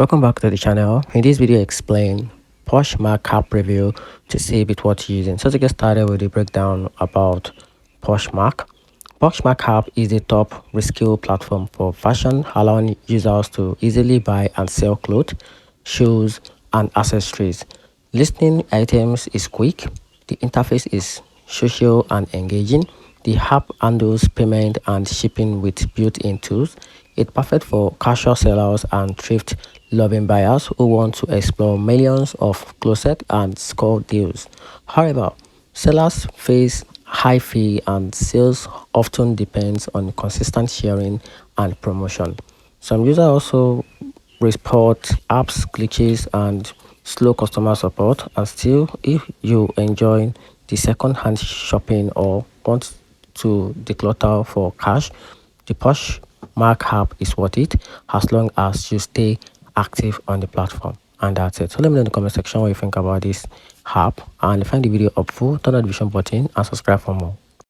Welcome back to the channel. In this video, I explain POSHMARK app review to see a bit what you're using. So to get started with the breakdown about POSHMARK. POSHMARK app is a top reskill platform for fashion, allowing users to easily buy and sell clothes, shoes, and accessories. Listing items is quick. The interface is social and engaging. The app handles payment and shipping with built-in tools. It's perfect for casual sellers and thrift-loving buyers who want to explore millions of closet and score deals. However, sellers face high fee and sales often depends on consistent sharing and promotion. Some users also report apps glitches and slow customer support. And still, if you enjoy the second-hand shopping or want to declutter for cash, the POSHMARK app is worth it as long as you stay active on the platform. And that's it. So let me know in the comment section what you think about this app, and if you find the video helpful, turn on the notification button and subscribe for more.